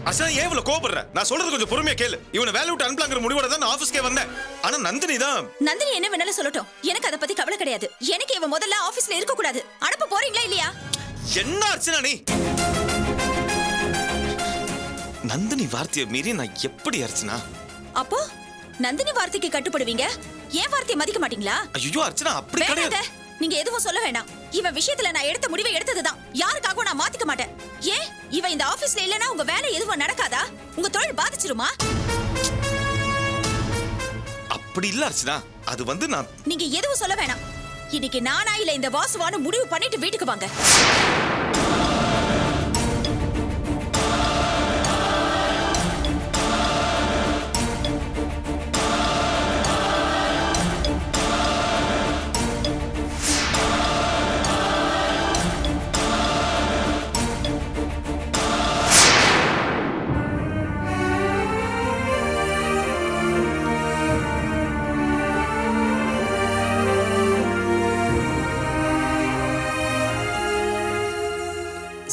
அசா ஏன் இவ்வளவு கோபப்படுற? நான் சொல்றது கொஞ்சம் பொறுமையா கேளு. இவனை வேலை விட்டு அனுப்பலாங்கிற முடிவோட தான் நான் ஆபீஸ்க்கே வந்தேன். ஆனா நந்தினி என்ன வேணாலும் சொல்லட்டும், எனக்கு அதை பத்தி கவலை கிடையாது. எனக்கு இவன் முதல்ல ஆபீஸ்ல இருக்க கூடாது. அனுப்ப போறீங்களா இல்லையா? என்ன அர்ச்சனா நீ? நந்தினி வார்த்தையை மீறி நான் எப்படி அர்ச்சனா? அப்போ நந்தினி வார்த்தைக்கு கட்டுப்படுவீங்க, ஏன் வார்த்தையை மதிக்க மாட்டீங்களா? ஐயோ அர்ச்சனா, அப்படி கிடையாது. நீங்க எதுவும் சொல்ல வேண்டாம். இவன் விஷயத்துல நான் எடுத்த முடிவை எடுத்ததுதான். யாருக்காகவும் நான் மாத்திக்க மாட்டேன். ஏன் இவன் இந்த ஆபீஸ்ல இல்லனா உங்க வேலை எதுவும் நடக்காதா? உங்க தொழில் பாதிச்சிருமா? அப்படி இல்ல அர்ச்சனா, அது நான் நீங்க எதுவும் சொல்ல வேணாம். இன்னைக்கு நானா இல்ல இந்த வாசுவான முடிவு பண்ணிட்டு வீட்டுக்கு வாங்க.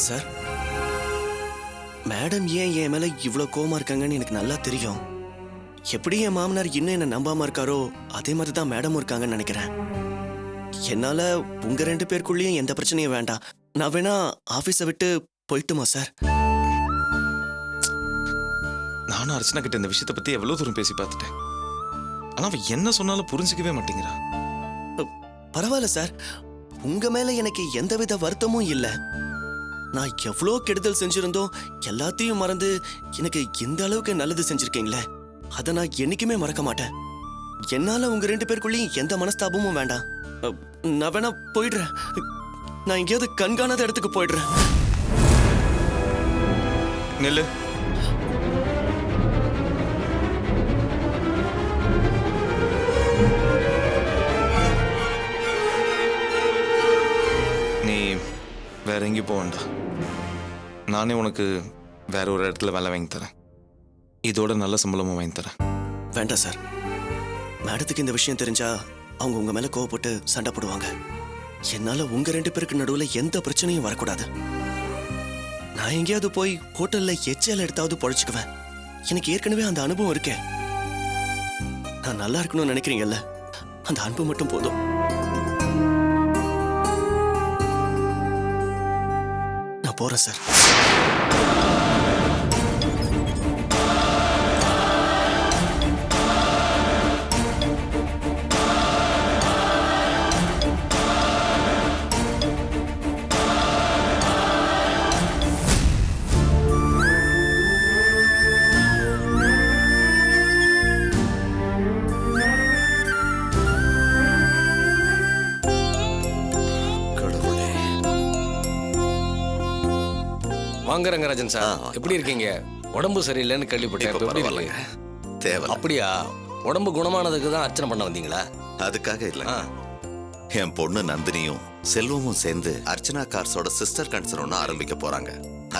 சார், மேடம் ஏன் என் மேல இவ்வளவு கோவமா இருக்காங்கன்னு எனக்கு நல்லா தெரியும். எப்படி என் மாமனார் இன்னும் என்ன நம்பாம இருக்காரோ அதே மாதிரி தான் மேடமும் இருக்காங்கன்னு நினைக்கிறேன். என்னால உங்க 2 பேருக்குள்ளேயும் எந்த பிரச்சனையும் வேண்டாம். நான் வேணா ஆபீஸை விட்டு போயிட்டுமா சார்? நானும் அர்ச்சனா கிட்ட இந்த விஷயத்தை பத்தி எவ்வளவு தூரம் பேசி பார்த்துட்டேன். ஆனா அவ என்ன சொன்னாலும் புரிஞ்சுக்கவே மாட்டேங்கிறா. பரவாயில்ல சார், உங்க மேல எனக்கு எந்தவித வருத்தமும் இல்லை. நான் எவ்வளோ கெடுதல் செஞ்சிருந்தோம் எல்லாத்தையும் மறந்து எனக்கு இந்த அளவுக்கு நல்லது செஞ்சிருக்கீங்களே, அதை நான் என்னைக்குமே மறக்க மாட்டேன். என்னால உங்க 2 பேருக்குள்ளேயும் எந்த மனஸ்தாபமும் வேண்டாம். நான் வேணா போயிடுறேன். நான் எங்கேயாவது கண்காணாத இடத்துக்கு போயிடுறேன். நெல்லு, நீ வேற எங்கேயும் போக வேண்டாம். நானே உனக்கு வேற ஒரு இடத்துல வேலை வாங்கி தரேன். இதோட நல்ல சம்பளமும் வாங்கி தரேன். வேண்டாம் சார், மேடத்துக்கு இந்த விஷயம் தெரிஞ்சா அவங்க உங்க மேல கோவப்பட்டு சண்டை போடுவாங்க. என்னால உங்க 2 பேருக்கு நடுவுல எந்த பிரச்சனையும் வரக்கூடாது. நான் எங்கேயாவது போய் ஹோட்டல்ல எச்சல் எடுத்தாவது பொழைச்சுக்குவேன். எனக்கு ஏற்கனவே அந்த அனுபவம் இருக்கே. நான் நல்லா இருக்கணும்னு நினைக்கிறீங்கல்ல, அந்த அன்பு மட்டும் போதும். நான் போறேன் சார். வாங்க ரங்கராஜன் சார், எப்படி இருக்கீங்க? உடம்பு சரியில்லைன்னு கேள்விப்பட்டேன். தேவை அப்படியா? உடம்பு குணமானதுக்கு தான் அர்ச்சனை பண்ண வந்தீங்களா? அதுக்காக இல்ல, என் பொண்ணு நந்தினியும் செல்வமும் சேர்ந்து அர்ச்சனா கார்ஸோட சிஸ்டர் கன்சர்ன் ஒன்று ஆரம்பிக்க போறாங்க.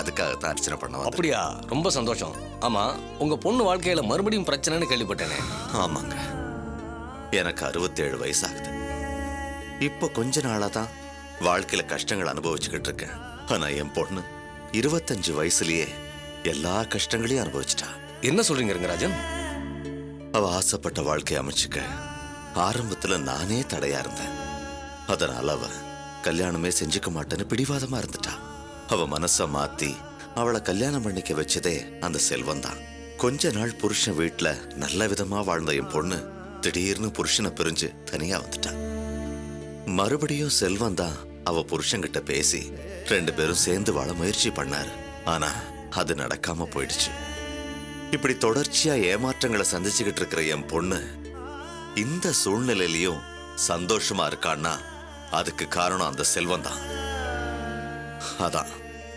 அதுக்காக தான் அர்ச்சனை பண்ண வந்தேன். அப்படியா? ரொம்ப சந்தோஷம். ஆமா, உங்க பொண்ணு வாழ்க்கையில மறுபடியும் பிரச்சனைன்னு கேள்விப்பட்டேனே. ஆமாங்க, எனக்கு 67 வயசு ஆகுது. இப்போ கொஞ்ச நாளா தான் வாழ்க்கையில கஷ்டங்கள் அனுபவிச்சுக்கிட்டு இருக்கேன். ஆனா என் பொண்ணு 25 வயசுலயே எல்லா கஷ்டங்களையும் அனுபவிச்சிட்டா. என்ன சொல்றீங்க ரங்கராஜன்? அவ ஆசைப்பட்ட வாழ்க்கையை அமைச்சுக்க ஆரம்பத்துல நானே தடையா இருந்தேன். அதனால அவ கல்யாணமே செஞ்சுக்க மாட்டேன்னு பிடிவாதமா இருந்துட்டா. அவ மனச மாத்தி அவளை கல்யாணம் பண்ணிக்க வச்சதே அந்த செல்வம் தான். கொஞ்ச நாள் புருஷன் வீட்டுல நல்ல விதமா வாழ்ந்த என் பொண்ணு திடீர்னு புருஷனை பிரிஞ்சு தனியா வந்துட்டா. மறுபடியும் செல்வம் தான் அவ புருஷன்கிட்ட பேசி 2 பேரும் சேர்ந்து வாழ முயற்சி பண்ணாரு. ஆனா அது நடக்காம போயிடுச்சு. இப்படி தொடர்ச்சியா ஏமாற்றங்களை சந்திச்சுக்கிட்டு இருக்கிற என் பொண்ணு இந்த சூழ்நிலையிலையும் சந்தோஷமா இருக்கான்னா அதுக்கு காரணம் அந்த செல்வம் தான். அதான்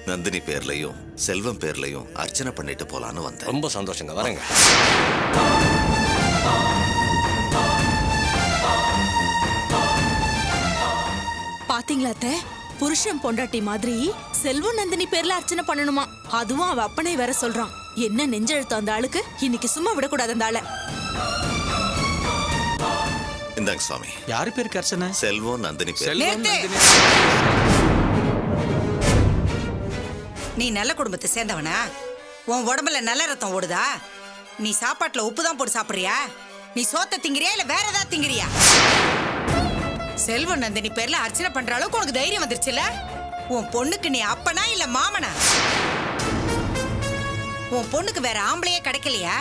நந்தினி பேர்லயும் செல்வம் பேர்லயும் அர்ச்சனை பண்ணிட்டு போலான்னு வந்தேன். ரொம்ப சந்தோஷங்க, வரேங்க. பாத்தீங்களா அத்தை, புருஷன் பொண்டாட்டி மாதிரி செல்வம் நந்தினி பேர்ல அர்ச்சனை பண்ணணுமா? அதுவும் அவ அப்பனை வேற சொல்றான். என்ன நெஞ்செழுத்தம் அந்த ஆளுக்கு! இன்னைக்கு சும்மா விடக்கூடாது அந்த ஆளை. இந்தாங்க சுவாமி. யாரு பேருக்கு அர்ச்சனை? செல்வம் நந்தினி பேர். நீ நல்ல குடும்பத்தை சேர்ந்தவனா? உன் உடம்புல நல்ல ரத்தம் ஓடுதா? நீ சாப்பாட்டுல உப்பு தான் போட்டு சாப்பிடுறியா? நீ சோத்த திங்கிறியா இல்ல வேற ஏதாவது திங்கிறியா? செல்வ நந்தினி பேர்ல அர்ச்சனை பண்ற அளவுக்கு உனக்கு தைரியம் வந்துருச்சுல? உன் பொண்ணுக்கு நீ அப்பனா இல்ல மாமனா? உன் பொண்ணுக்கு வேற ஆம்பளையே கிடைக்கலையா?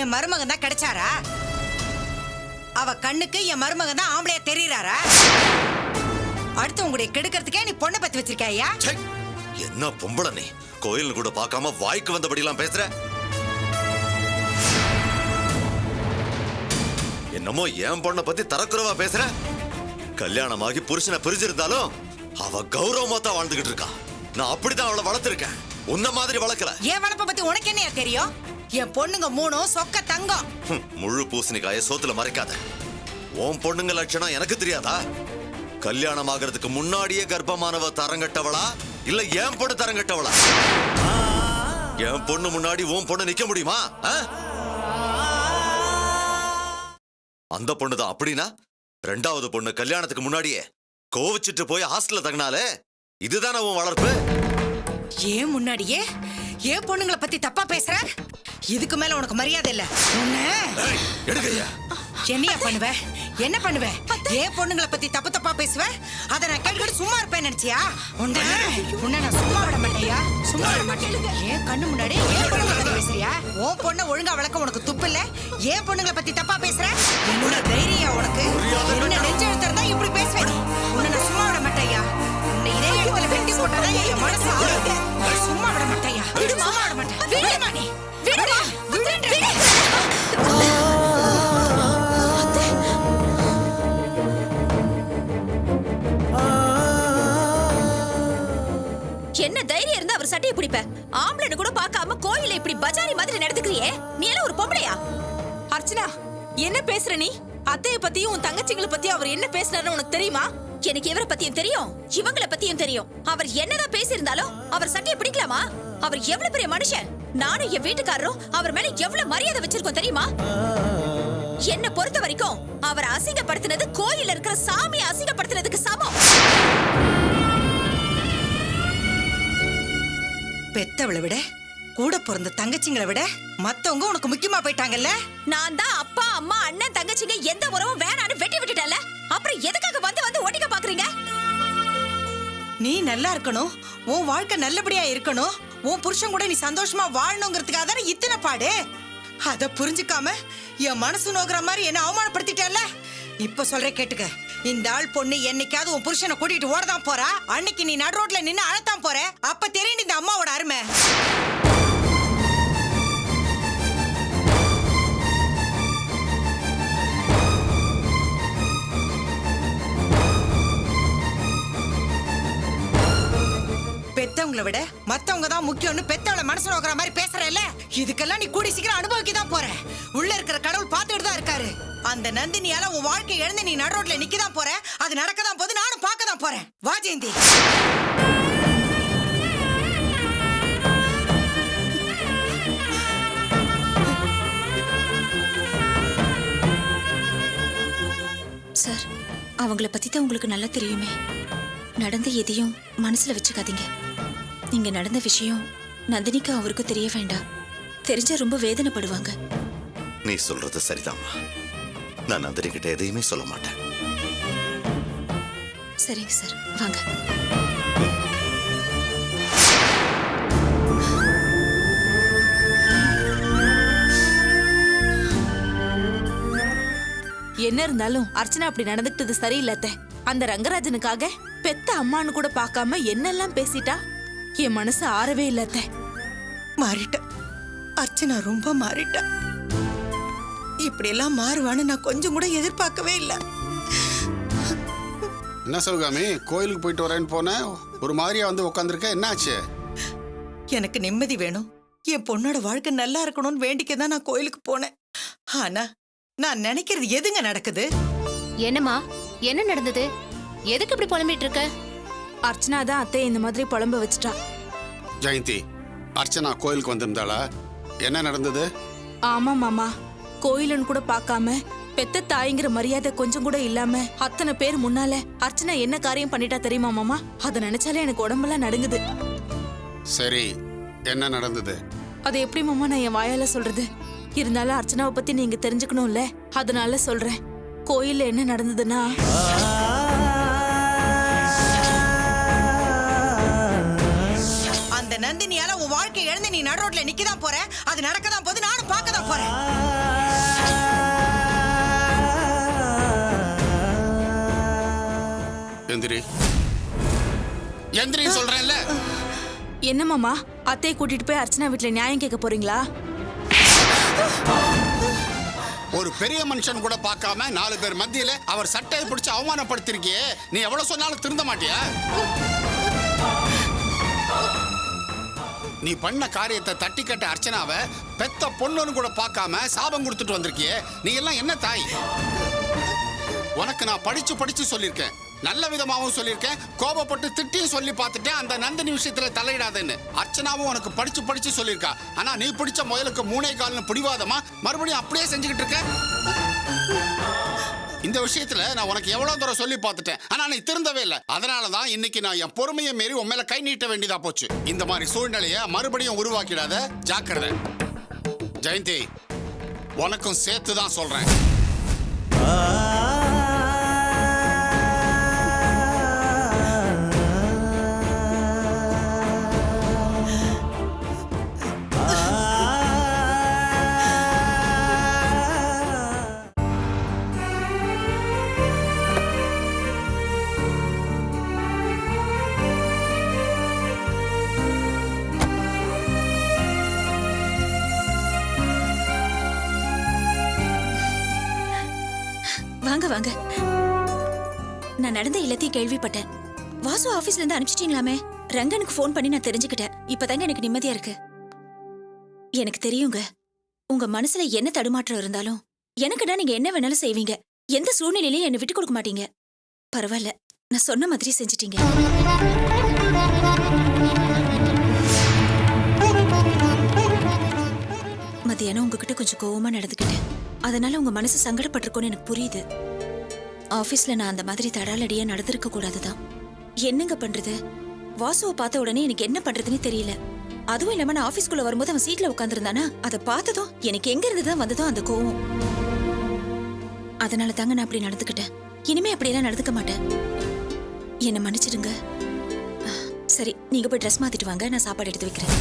என் மருமகன் தான் கிடைச்சாரா? அவ கண்ணுக்கு என் மருமகன் தான் ஆம்பளையா தெரியறாரா? அடுத்து உங்களுடைய கெடுக்கிறதுக்கே நீ பொண்ணை பத்தி வச்சிருக்கியா? ச்சை, என்ன பொம்பளை நீ? கோயில் கூட பார்க்காம வாய்க்கு வந்தபடிலாம் பேசுற. என்னமோ என் பொண்ணை பத்தி தரக்குறவா பேசுற. கல்யாணமாகி புருஷனை பிரிஞ்சிருந்தாலும் அவ கௌரவமா தான் வாழ்ந்துகிட்டு இருக்கா. நான் அப்படிதான் அவளை வளர்த்திருக்கேன், உன்ன மாதிரி வளர்க்கல. என் வளர்ப்ப பத்தி உனக்கு என்னையா தெரியும்? என் பொண்ணுங்க மூணும் சொக்க தங்கம். முழு பூசணிக்காய சோத்துல மறைக்காத. உன் பொண்ணுங்க லட்சணம் எனக்கு தெரியாதா? கல்யாணம் ஆகிறதுக்கு முன்னாடியே கர்ப்பமானவ தரங்கட்டவளா இல்ல என் பொண்ணு தரங்கட்டவளா? என் பொண்ணு முன்னாடி உன் பொண்ணு நிக்க முடியுமா? அந்த பொண்ணு தான் அப்படின்னா ரெண்டாவது பொண்ணு கல்யாணத்துக்கு முன்னாடியே கோவிச்சிட்டு போய் ஹாஸ்டல்ல தங்கினாலே இதுதானே உன் வளர்ப்பு? ஏன் முன்னாடியே ஏன் பொண்ணுங்களை பத்தி தப்பா பேசுற? இதுக்கு மேல உனக்கு மரியாதை இல்ல. எடுக்கையா என்னையா பண்ணுவ? என்ன பண்ணுவ? ஏன் பொண்ணுங்களை பத்தி தப்பு தப்பா பேசுவ? அத நான் கேட்டுக்கிட்டு சும்மா இருப்பேன் நினைச்சியா? உன்னை நான் சும்மா விட மாட்டேயா? சும்மா விட மாட்டேன். ஏன் கண்ணு முன்னாடி ஏன் பொண்ணுங்களை பத்தி பேசுறியா? உன் பொண்ணை ஒழுங்கா வளர்க்க உனக்கு துப்பு இல்ல? ஏன் பொண்ணுங்களை பத்தி தப்பா பேசுற? என்னோட தைரியம் உனக்கு என்ன நெஞ்சு எழுத்துறதா இப்படி பேசுவேன்? உன்னை நான் சும்மா விட மாட்டேயா? உன்னை இதே இடத்துல வெட்டி போட்டாதான் என் மனசு ஆகுது. சும்மா விட மாட்டேயா? சும்மா விட மாட்டேன். விடுமா நீ? விடுமா? என்ன தைரியம் இருந்தா அவர் சட்டையை பிடிப்ப? ஆம்பளைன்னு கூட பார்க்காம கோயில இப்படி பஜாரி மாதிரி நடந்துக்கிறியே, நீ எல்லாம் ஒரு பொம்பளையா? அர்ச்சனா, என்ன பேசுற நீ? அத்தைய பத்தியும் உன் தங்கச்சிங்களை பத்தியும் அவர் என்ன பேசுறாருன்னு உனக்கு தெரியுமா? எனக்கு இவரை பத்தியும் தெரியும், இவங்கள பத்தியும் தெரியும். அவர் என்னதான் பேசியிருந்தாலும் அவர் சட்டையை பிடிக்கலாமா? அவர் எவ்வளவு பெரிய மனுஷன். நானும் என் வீட்டுக்காரரும் அவர் மேல எவ்வளவு மரியாதை வச்சிருக்கோம் தெரியுமா? என்ன பொறுத்த வரைக்கும் அவர் அசிங்கப்படுத்தினது கோயில்ல இருக்கிற சாமியை அசிங்கப்படுத்தினதுக்கு சமம். பெத்தவளை விட கூட பிறந்த தங்கச்சிங்களை விட மத்தவங்க உனக்கு முக்கியமா போயிட்டாங்கல்ல? நான் தான் அப்பா அம்மா அண்ணன் தங்கச்சிங்க எந்த உறவும் வேணான்னு வெட்டி விட்டுட்டல. அப்புறம் எதுக்காக வந்து வந்து ஒட்டிக்க பாக்குறீங்க? நீ நல்லா இருக்கணும், உன் வாழ்க்கை நல்லபடியா இருக்கணும், உன் புருஷன் கூட நீ சந்தோஷமா வாழணுங்கிறதுக்காக தானே இத்தனை பாடு. அத புரிஞ்சுக்காம என் மனசு நோக்குற மாதிரி என்ன அவமானப்படுத்திட்டல. இப்ப சொல்றேன் கேட்டுக்க. இந்த ஆள் பொண்ணு என்னைக்காவது உன் புருஷனை கூட்டிட்டு ஓடதான் போறா. அன்னைக்கு நீ நடு ரோட்ல நின்னு அழத்தான் போற. அப்ப தெரியும் இந்த அம்மாவோட அருமை. பெத்தவங்களை விட மத்தவங்க தான் முக்கியம்னு பெத்தவளை மனசு நோக்கிற மாதிரி பேசுறல. இதுக்கெல்லாம் நீ கூடி சீக்கிரம் அனுபவிக்க தான் போற. உள்ள இருக்கிற கடவுள் பார்த்துட்டு தான் இருக்காரு. அந்த நந்தினியால உன் வாழ்க்கை இழந்து நீ நடு ரோட்ல நிக்கதான் போற. அது நடக்கதான் போது, நானும் பார்க்க தான் போறேன். வா ஜெயந்தி. சார், அவங்கள பத்தி தான் உங்களுக்கு நல்லா தெரியுமே. நடந்த எதையும் மனசுல வச்சுக்காதீங்க. நீங்க நடந்த விஷயம் நந்தினிக்கு அவருக்கு தெரிய வேண்டாம். தெரிஞ்சா ரொம்ப வேதனைப்படுவாங்க. நீ சொல்றது சரிதாம்மா. நான் நந்தினி கிட்ட எதையுமே சொல்ல மாட்டேன். சரிங்க சார், வாங்க. என்ன இருந்தாலும் அர்ச்சனா அப்படி நடந்துக்கிட்டது சரியில்லை. அந்த ரங்கராஜனுக்காக பெத்த அம்மான்னு கூட பார்க்காம என்னெல்லாம் பேசிட்டா. என் மனசு ஆறவே இல்ல. மாறிட்ட அர்ச்சனா, ரொம்ப மாறிட்ட. இப்படி எல்லாம் மாறுவான்னு நான் கொஞ்சம் கூட எதிர்பார்க்கவே இல்லை. என்ன சிவகாமி, கோயிலுக்கு போயிட்டு வரேன்னு போனேன், ஒரு மாதிரியா வந்து உட்காந்துருக்க, என்னாச்சு? எனக்கு நிம்மதி வேணும், என் பொண்ணோட வாழ்க்கை நல்லா இருக்கணும்னு வேண்டிக்க தான் நான் கோயிலுக்கு போனேன். ஆனா நான் நினைக்கிறது எதுங்க நடக்குது? என்னம்மா, என்ன நடந்தது? எதுக்கு இப்படி புலம்பிட்டு இருக்க? அர்ச்சனா தான் அத்தையை இந்த மாதிரி புலம்ப வச்சுட்டா. ஜெயந்தி, அர்ச்சனா கோயிலுக்கு வந்திருந்தாளா? என்ன நடந்தது? ஆமா மாமா, கோயிலுன்னு கூட பார்க்காம பெத்த தாய்ங்கிற மரியாதை கொஞ்சம் கூட இல்லாம அத்தனை பேர் முன்னால அர்ச்சனா என்ன காரியம் பண்ணிட்டா தெரியுமா மாமா? அதை நினைச்சாலே எனக்கு உடம்பெல்லாம் நடுங்குது. சரி, என்ன நடந்தது? அதை எப்படி மாமா நான் என் வாயால சொல்றது? இருந்தாலும் அர்ச்சனாவை பத்தி நீங்க தெரிஞ்சுக்கணும்ல, அதனால சொல்றேன். கோயில்ல என்ன நடந்ததுன்னா, அந்த நந்தினியால உன் வாழ்க்கை இழந்து நீ நடு ரோட்ல நிக்கதான் போற. அது நடக்கதான் போது, நானும் பார்க்கதான் போறேன். எந்திரி எந்திரி சொல்றேன்ல. என்ன மாமா அத்தையை கூட்டிட்டு போய் அர்ச்சனா வீட்டுல நியாயம் கேட்க போறீங்களா? ஒரு பெரிய மனுஷன் கூட பார்க்காம 4 பேர் மத்தியில அவர் சட்டையை பிடிச்சு அவமானப்படுத்திருக்கியே, நீ எவ்வளவு சொன்னாலும் திருந்த மாட்டியா? நீ பண்ண காரியத்தை தட்டி கட்ட அர்ச்சனாவை பெத்த பொண்ணுன்னு கூட பார்க்காம சாபம் கொடுத்துட்டு வந்திருக்கியே, நீ எல்லாம் என்ன தாய்? உனக்கு நான் படிச்சு சொல்லியிருக்கேன், நல்ல விதமாகவும் சொல்லியிருக்கேன், கோபப்பட்டு திட்டியும் சொல்லி பார்த்துட்டேன். அந்த நந்தினி விஷயத்துல தலையிடாதேன்னு அர்ச்சனாவும் உனக்கு படிச்சு சொல்லியிருக்கா. ஆனா நீ பிடிச்ச முயலுக்கு 3 கால்னு பிடிவாதமா மறுபடியும் அப்படியே செஞ்சுக்கிட்டு இருக்க. இந்த விஷயத்துல நான் உனக்கு எவ்வளவு தூரம் சொல்லி பார்த்துட்டேன், ஆனா நீ திருந்தவே இல்லை. அதனாலதான் இன்னைக்கு நான் என் பொறுமையை மீறி உன் மேல கை நீட்ட வேண்டியதா போச்சு. இந்த மாதிரி சூழ்நிலையை மறுபடியும் உருவாக்கிடாத, ஜாக்கிரதை. ஜெயந்தி, உனக்கும் சேர்த்து தான் சொல்றேன். வாங்க வாங்க. நான் நடந்த எல்லாத்தையும் கேள்விப்பட்டேன். வாசு ஆபீஸ்ல இருந்து அனுப்பிச்சிட்டீங்களாமே? ரங்கனுக்கு ஃபோன் பண்ணி நான் தெரிஞ்சுக்கிட்டேன். இப்பதாங்க எனக்கு நிம்மதியா இருக்கு. எனக்கு தெரியுங்க, உங்க மனசுல என்ன தடுமாற்றம் இருந்தாலும் எனக்குடா நீங்க என்ன வேணாலும் செய்வீங்க. எந்த சூழ்நிலையிலையும் என்னை விட்டு கொடுக்க மாட்டீங்க. பரவாயில்ல, நான் சொன்ன மாதிரி செஞ்சிட்டீங்க. மத்தியானம் உங்ககிட்ட கொஞ்சம் கோவமா நடந்துக்கிட்டேன். அதனால உங்க மனசு சங்கடப்பட்டிருக்கும்னு எனக்கு புரியுது. ஆபீஸ்ல நான் அந்த மாதிரி தடாலடியா நடந்திருக்க கூடாதுதான். என்னங்க பண்றது? வாசுவை பார்த்த உடனே எனக்கு என்ன பண்றதுன்னு தெரியல. அதுவும் இல்லாம நான் ஆபீஸ்க்குள்ள வரும்போது அவன் சீட்ல உட்காந்துருந்தானா, அதை பார்த்ததும் எனக்கு எங்க இருந்துதான் வந்ததோ அந்த கோவம். அதனால தாங்க நான் அப்படி நடந்துக்கிட்டேன். இனிமே அப்படியெல்லாம் நடந்துக்க மாட்டேன். என்னை மன்னிச்சிடுங்க. சரி, நீங்க போய் ட்ரெஸ் மாத்திட்டு வாங்க, நான் சாப்பாடு எடுத்து வைக்கிறேன்.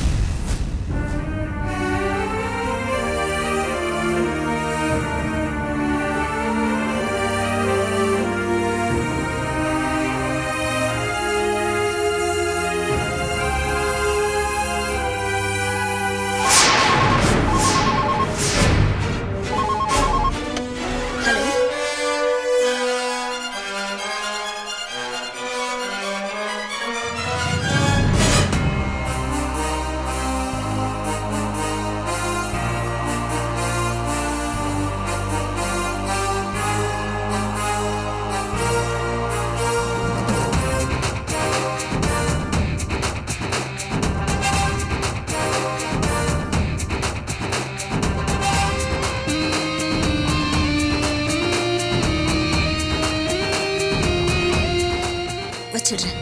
வச்சிடுறேன்.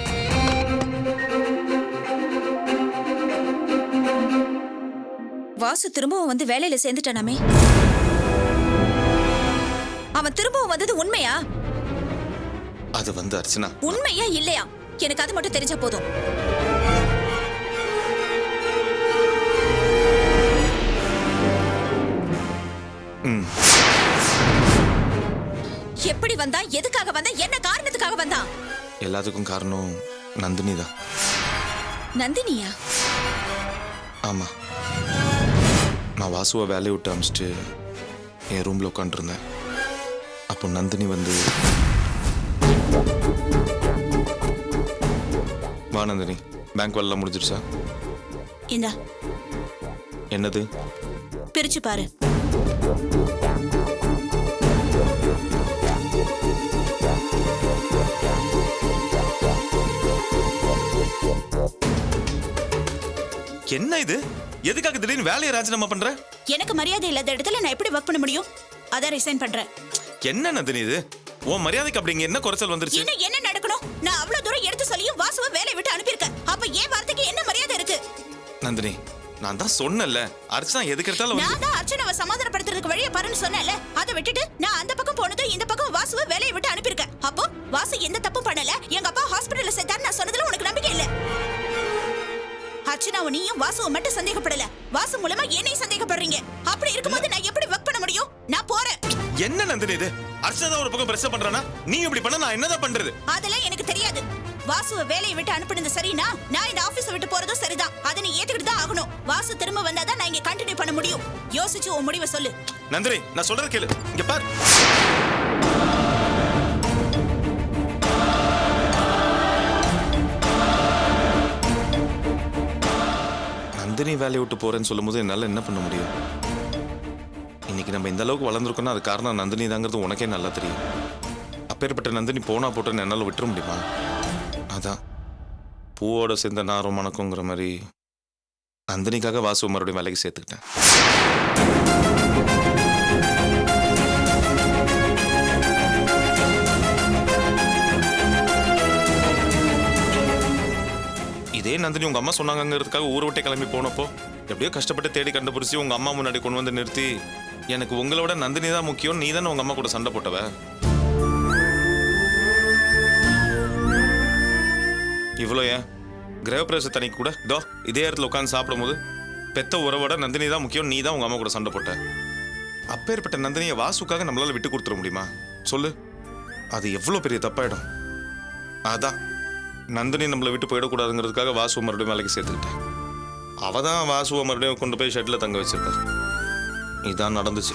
வாசு திரும்பவும் வந்து வேலையில சேர்ந்துட்டானாமே? அவன் திரும்பவும் வந்தது உண்மையா? அது வந்து அர்ச்சனா, உண்மையா இல்லையா? எனக்கு அது மட்டும் தெரிஞ்சா போதும். எப்படி வந்தா, எதுக்காக வந்தா, என்ன காரணத்துக்காக வந்தா? எல்லாத்துக்கும் காரணம் நந்தினி தான். நந்தினியா? ஆமா, நான் வாசுவை வேலையை விட்டு அமிச்சிட்டு என் ரூம்ல உட்காந்துருந்தேன். அப்போ நந்தினி வந்து, வா நந்தினி, பேங்க் வேலை முடிஞ்சிருச்சா? இந்தா. என்னது? பிரிச்சு பாரு. என்ன இது? எதுக்காக திடீர்னு வேலையை ராஜினாமா பண்ற? எனக்கு மரியாதை இல்லாத இடத்துல நான் எப்படி ஒர்க் பண்ண முடியும்? அதான் ரிசைன் பண்றேன். என்ன நந்தினி இது? உன் மரியாதைக்கு அப்படிங்க என்ன குறைச்சல் வந்துருச்சு? என்ன நடக்கணும்? நான் அவ்வளவு தூரம் எடுத்து சொல்லியும் வாசுவை வேலையை விட்டு அனுப்பியிருக்கேன். அப்ப ஏன் வார்த்தைக்கு என்ன மரியாதை இருக்கு? நந்தினி, நான் தான் சொன்னேன்ல அர்ச்சனா எதுக்கு எடுத்தாலும் வந்து நான் தான் அர்ச்சனாவை சமாதானப்படுத்துறதுக்கு வழியை பாருன்னு சொன்னேன்ல. அதை விட்டுட்டு நான் அந்த பக்கம் போனது இந்த பக்கம் வாசுவை வேலையை விட்டு அனுப்பியிருக்கேன். அப்போ வாசு எந்த தப்பும் பண்ணல. எங்க அப்பா ஹாஸ்பிடல்ல சேர்த்தாரு நான் சொன்னதுல உனக்கு நம்பிக்கை இல்ல. அர்ச்சனாவை நீயும் வாசுவை மட்டும் சந்தேகப்படல, வாசு மூலமா என்னையும் சந்தேகப்படுறீங்க. அப்படி இருக்கும்போது நான் எப்படி ஒர்க் பண்ண முடியும்? நான் போறேன். என்ன நந்தினி இது? அர்ச்சனா தான் ஒரு பக்கம் பிரச்சனை பண்றானா? நீ இப்படி பண்ண நான் என்னதான் பண்றது? அதெல்லாம் எனக்கு தெரியாது. வாசுவை வேலையை விட்டு அனுப்புனது சரினா நான் இந்த ஆபீஸை விட்டு போறதும் சரிதான். அதை நீ ஏத்துக்கிட்டு தான் ஆகணும். வாசு திரும்ப வந்தாதான் நான் இங்க கண்டினியூ பண்ண முடியும். யோசிச்சு உன் முடிவை சொல்லு. நந்தினி நான் சொல்றது கேளு. இங்க பார். நந்தினி வேலையை விட்டு போறேன்னு சொல்லும்போது என்னால என்ன பண்ண முடியும்? இன்னைக்கு நம்ம இந்த அளவுக்கு வளர்ந்துருக்கோம்னா அது காரணம் நந்தினி தாங்கிறது உனக்கே நல்லா தெரியும். அப்பேற்பட்ட நந்தினி போனா போட்டேன்னு என்னால விட்டுற முடியுமா? அதான் பூவோட சேர்ந்த நாரும் மணக்குங்கிற மாதிரி நந்தினிக்காக வாசு மறுபடியும் வேலைக்கு சேர்த்துக்கிட்டேன். இதே நந்தினி உங்க அம்மா சொன்னாங்கிறதுக்காக ஊரை விட்டே கிளம்பி போனப்போ எப்படியோ கஷ்டப்பட்டு தேடி கண்டுபிடிச்சி உங்க அம்மா முன்னாடி கொண்டு வந்து நிறுத்தி எனக்கு உங்களோட நந்தினி தான் முக்கியம், நீ தானே உங்க அம்மா கூட சண்டை போட்டவ. இவ்வளோ ஏன் கிரகப்பிரவேச தனிக்கு கூட இதோ இதே இடத்துல உட்காந்து சாப்பிடும்போது பெத்த உறவோட நந்தினி தான் முக்கியம், நீ தான் உங்க அம்மா கூட சண்டை போட்ட. அப்பேற்பட்ட நந்தினியை வாசுக்காக நம்மளால விட்டு கொடுத்துட முடியுமா சொல்லு? அது எவ்வளோ பெரிய தப்பாயிடும். அதான் நந்தினி நம்மளை விட்டு போயிடக்கூடாதுங்கிறதுக்காக வாசுவை மறுபடியும் வேலைக்கு சேர்த்துக்கிட்டேன். அவ தான் வாசுவை மறுபடியும் கொண்டு போய் ஷெட்டில் தங்க வச்சிருக்கா. இதான் நடந்துச்சு.